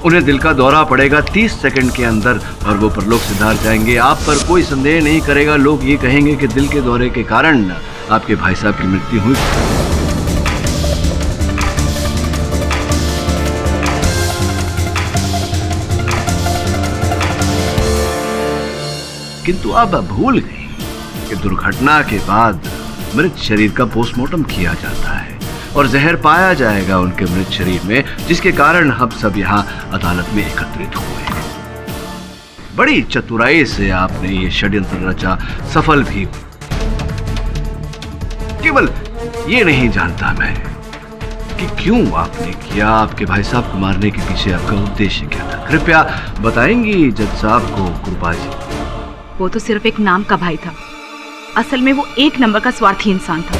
Speaker 5: उन्हें दिल का दौरा पड़ेगा 30 सेकंड के अंदर और वो परलोक सिधार जाएंगे। आप पर कोई संदेह नहीं करेगा। लोग ये कहेंगे कि दिल के दौरे के कारण आपके भाई साहब की मृत्यु हुई। किंतु आप भूल गई कि दुर्घटना के बाद मृत शरीर का पोस्टमार्टम किया जाता है और जहर पाया जाएगा उनके मृत शरीर में, जिसके कारण हम सब यहाँ अदालत में एकत्रित हुए हैं। बड़ी चतुराई से आपने ये षड्यंत्र रचा, सफल भी हुए। केवल ये नहीं जानता मैं कि क्यों आपने किया, आपके भाई साहब को मारने के पीछे आपका उद्देश्य क्या था। कृपया बताएंगी जज साहब को कृपा जी।
Speaker 7: वो तो सिर्फ एक नाम का भाई था, असल में वो एक नंबर का स्वार्थी इंसान था।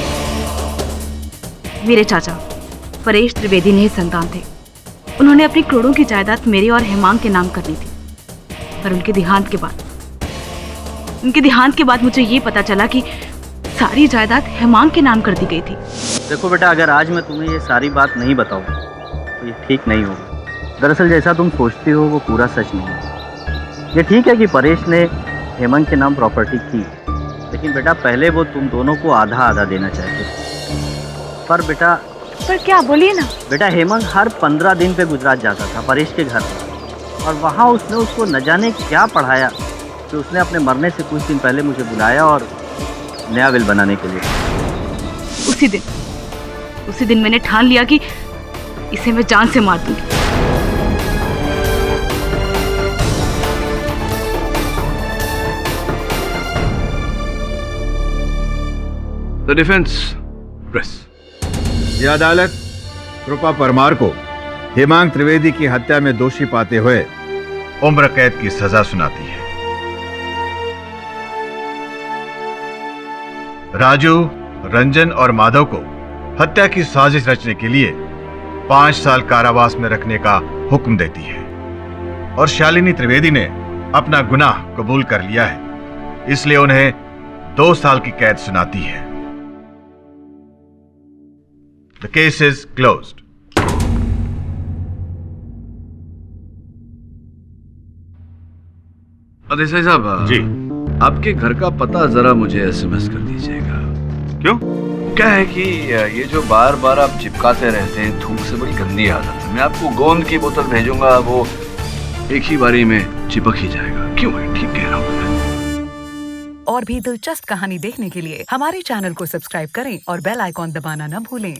Speaker 7: मेरे चाचा परेश त्रिवेदी ने संतान थे। उन्होंने अपनी करोड़ों की जायदाद मेरे और हेमांग के नाम करनी थी, पर उनके देहांत के बाद मुझे ये पता चला कि सारी जायदाद हेमांग के नाम कर दी गई थी।
Speaker 1: देखो बेटा, अगर आज मैं तुम्हें ये सारी बात नहीं बताऊंगा तो ये ठीक नहीं होगा। दरअसल जैसा तुम सोचती हो वो पूरा सच नहीं है। ये ठीक है कि परेश ने हेमंत के नाम प्रॉपर्टी की, लेकिन बेटा पहले वो तुम दोनों को आधा आधा देना चाहते थे। पर
Speaker 7: क्या, बोलिए ना।
Speaker 1: बेटा हेमंत हर 15 दिन पे गुजरात जाता था परेश के घर पर, और वहाँ उसने उसको न जाने क्या पढ़ाया कि उसने अपने मरने से कुछ दिन पहले मुझे बुलाया और नया विल बनाने के लिए।
Speaker 7: उसी दिन मैंने ठान लिया कि इसे मैं जान से मार दूंगी।
Speaker 5: The defence press.
Speaker 8: यह अदालत कृपा परमार को हेमांग त्रिवेदी की हत्या में दोषी पाते हुए उम्र कैद की सजा सुनाती है। राजू, रंजन और माधव को हत्या की साजिश रचने के लिए 5 साल कारावास में रखने का हुक्म देती है और शालिनी त्रिवेदी ने अपना गुनाह कबूल कर लिया है, इसलिए उन्हें 2 साल की कैद सुनाती है। The case is closed.
Speaker 5: Desai साहब
Speaker 6: जी,
Speaker 5: आपके घर का पता जरा मुझे एसएमएस कर दीजिएगा।
Speaker 6: क्यों?
Speaker 5: क्या है कि ये जो बार बार आप चिपकाते रहते हैं, थूक से बड़ी गंदी आदत है। मैं आपको गोंद की बोतल भेजूंगा, वो एक ही बारी में चिपक ही जाएगा। क्यों है? ठीक कह रहा हूँ।
Speaker 13: और भी दिलचस्प कहानी देखने के लिए हमारे चैनल को सब्सक्राइब करें और बेल आइकॉन दबाना न भूलें।